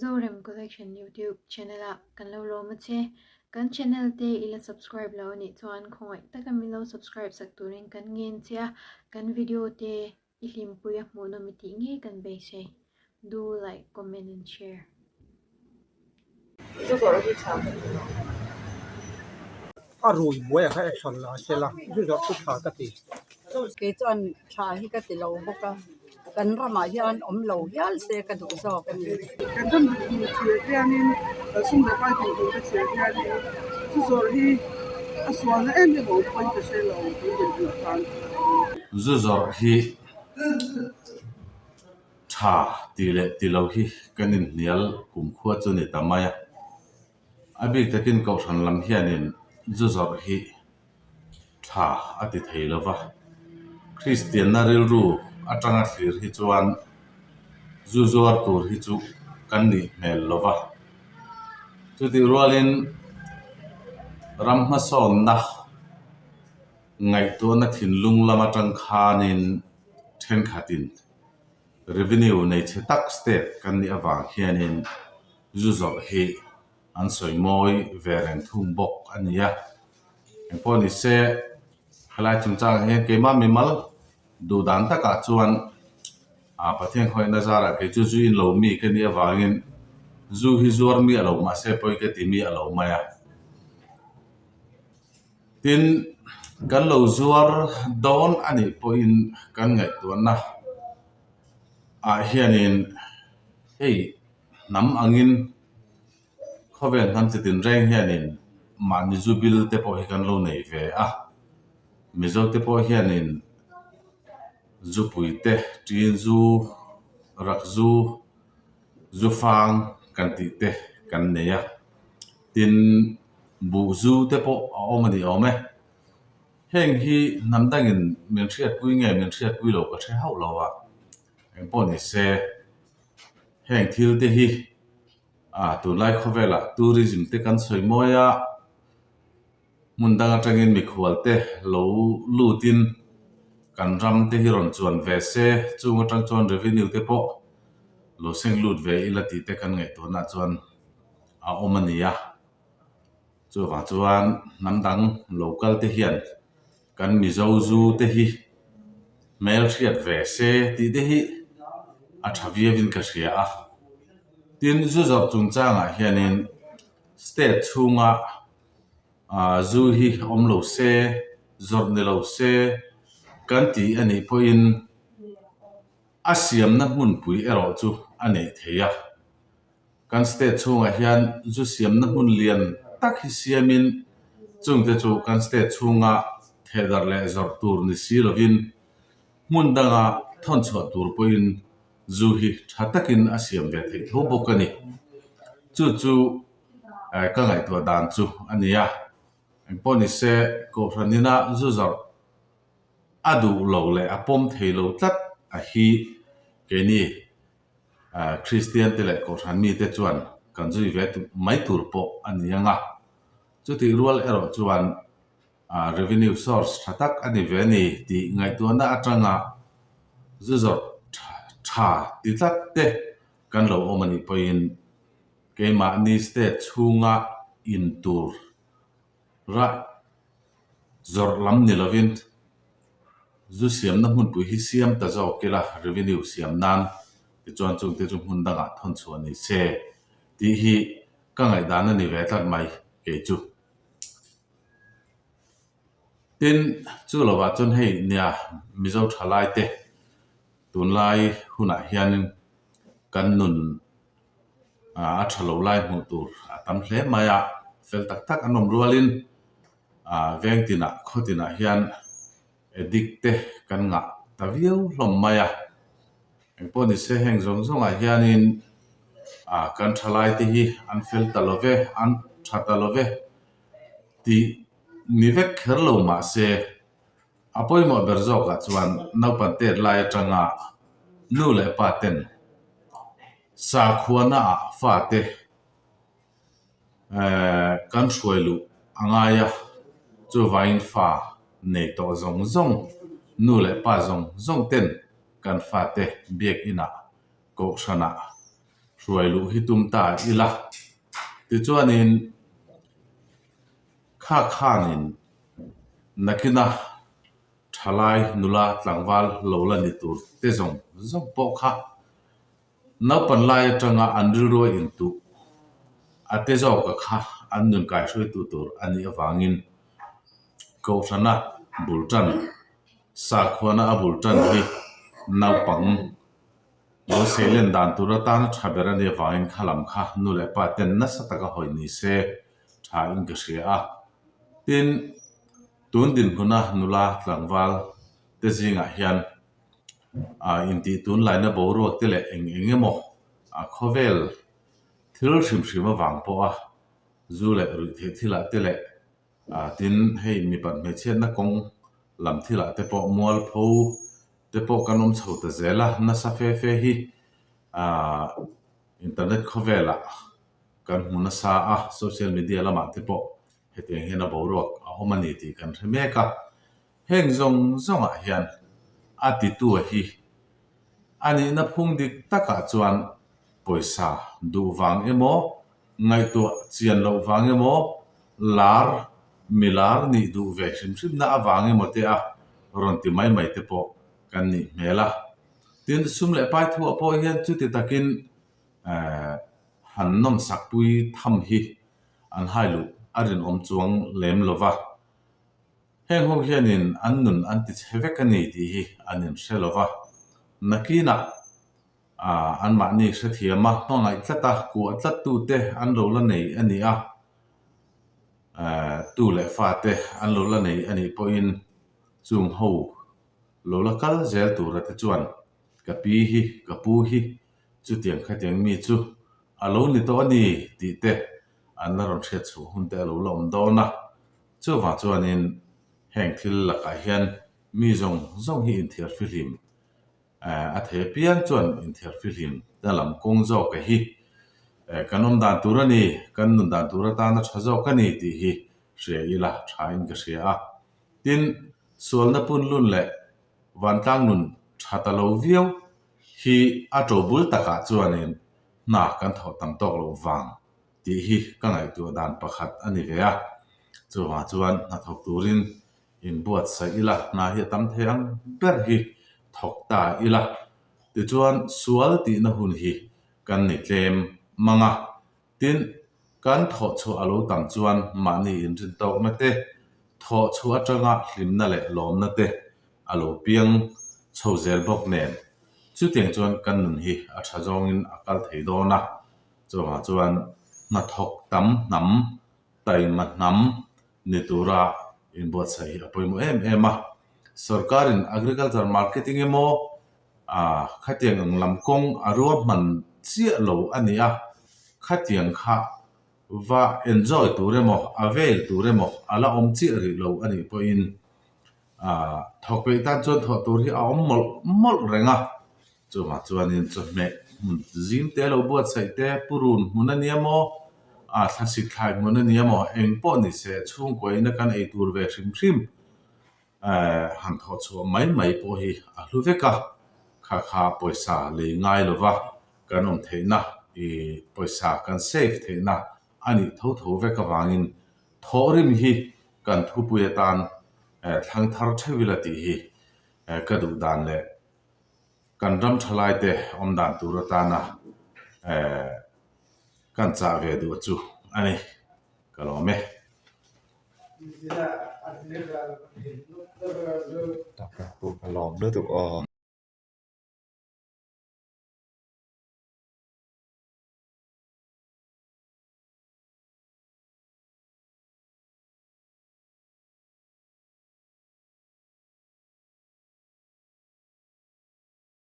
Zorem Collection YouTube channel a kan lo lo ma che kan channel te ila subscribe lo ni chuan khoi ta kan mi lo subscribe sak turin kan ngin chia kan video te ilim puya mo no mi ti nge kan be se do like comment and share 阿如我也还上了些了，就叫不怕个的。ke chuan tha hi ka ti lo boka kan rama hian om lo hial se ka du zo kan ni kan tan du che hianin sum da pai du ka che hianin chu zor hi a sual na em bo pai ka se lo ku de tan zuzor hi tha tilo hi kanin nial kum khuwa chu ni tamaya abi takin ko than lam hianin zuzor hi tha ati theilova Christian na rilru atanga thlir hi chuan zuzor tur hi chu kan ni mel lova chuti rualin ramha son na ngai to na thinlung lama tangkhanin then khatin revenue nei che tak state kan ni awang hianin zuzor hi an soimoi veren thum bok ania emponi se halai chungchang he kema mimal du dan taka chuan a pathian khoi na zara ke chu chu in lo mi ke ni awangin zu hi zuar mi alo ma se poi ke ti mi alo maya tin kan lo zuar don ani poin kan ngai tu na a hianin hey nam angin khoven han chitin reng hianin mani zubil te po hi kan lo nei ve a mizo te po hianin zupui te tin zu rakzu zufang kan ti te kan neya tin bu zu te po a omani ome heng hi namdangin min thiat pui nge min thiat pui lo ka the hau lawa emponi se heng thil te hi tu lai khovela tourism te kan soimoya mundanga tangin mi khwal te lo lutin kan ram te hi ron chuan ve se chunga tang chuan revenue te po lo seng lut ve ila ti te kan ngai to na chuan a omania chu wa chuan namdang local te hian kan mi zo zu te hi mel thiat ve se ti te hi a thavia vin ka hria a tin zuzor chungchanga hianin state chunga zu hi om lo se zor ni lo se kan ti ani poin asiam na mun pui ero chu ani theya kan state chunga hian zu siam na mun lian tak hi siamin chungte chu kan state chunga thedar le zor tur ni silovin mun danga thon chho tur poin zu hi thatakin asiam ve thei tho bokani chu ka ngai to dan chu ania emponi se ko ranina zuzor adu lo le apom theilo tlat a hi ke ni Christian te le ko ran mi te chuan kan zui ve mai tur po anianga chu ti rual ero chuan revenue source thatak ani ve ni ti ngai to na atanga zuzor tha ti tlat te kan lo omani poin keima ni state chunga in tur ra zor lam ni lovin zu siam na mun pu hi siam ta zo kela revenue siam nan ti chuan chung te chu hun danga thon chuan ni se ti hi ka ngai dan ani ve tlat mai ke chu tin chu lo wa chun hei nia mizo thalai te tunlai huna hian kan nun a thalo lai mu tur tam hle maya fel tak tak anom rualin vengtina khotina hian edikte kan nga taviau hlom maya emponi se heng zong zong a hianin kan thalai te hi an fel talove an thatalove ti nivek kherlo ma se apoi mo berzo ka chuan naupan te lai atanga nu le paten sa khuana fa te kan hruailu angaya chu vain fa nei to zong zong nu le pa zong zong ten kan fa te biak ina ko thana ruồi lũ hi tum ta ila ti chuanin khanin nakina thalai nula tlangwal lola ni tur te zong po kha na pan lai atanga anril ro in tu ate zo ka kha an nun kai soi tu tur ani awangin ko thana bultan sa khona a bultan hi nau pang lo selen dan tura tan thabera ni awangin khalam kha nu le pa ten na sataka hoi ni se tha in ka sia tin tun din huna nula tlangwal te zinga hian inti tun laina boru te le engemo khovel thil hrim awang po a zu le ru thila te le tin hei mi pan me chen na kong lam thila te po mual pho te po kanom chho ta zela na sa fe hi internet khovela kan huna sa social media lama te po heteng hena boru a homani ti kan remeka heng zong a hian ati tu hi ani na phung dik taka chuan poisa du wang emo ngai to chian lo wang emo lar milar ni du ve hrim na awang emo te a ron ti mai te po kan ni mela tin sum le pai thu po hian chu ti takin han nom sakpui tham hi an hailu arin om chuang lem lova heng ho hianin an nun an ti chhevekani ti hi anin shelova nakina an ma ni se thiama ngai tlata ku atlat tu te an lo la nei ani tu le fa te an lo la nei ani po in chung ho lo la kal zel tu ra te chuan ka pi hi ka pu hi chu tiang kha tiang mi chu alo ni to ani ti te an la ron thret chu hun te lo lom do na chu wa chuanin heng thil la ka hian mi zong hi in thiar filim a the pian chuan in thiar filim dalam kong zo ka hi kanom dan turani kan nun dan turata na thazo kani ti hi she ila thain ka sia tin solna pun lun le wan tang nun thata lo viau hi a tobul taka chuanin na kan tho tam tok lo wang ti hi ka ngai tu dan pakhat ani ve a chuan na thok turin in buat sa ila na hi tam theang ber hi thok ta ila ti chuan sual ti na hun hi kan ni tlem manga tin kan tho chu alo tam chuan mani in rin tok na te tho chu atanga hlim na le lom na te alo piang chho zel bok nen chu tiang chuan kan nun hi a tha zong in akal thei do na chuan na thok tam nam tai ma nam ni tura in buat sai apoi mo em sarkarin agriculture marketing emo khatiang ang lamkong arua man chia lo ania khatiang kha va enjoy turemo avail turemo ala om chi ri lo ani po in thokpe tan chon tho tur hi a om mol renga chuanin chome zim te lo buat sai te purun munaniamo thasik khai munaniamo engpo ni se chung koi na kan ei tur ve hrim han tho chu mai po hi a hluveka kha poisa le ngai lova kanom theina I poisa kan save theina ani tho ve ka wangin thorim hi kan thupuya tan thang thar thevila ti hi ka du dan le kan ram thalai te om dan turata na kan cha ve du chu ani kalome tập ra lòm nữa tụi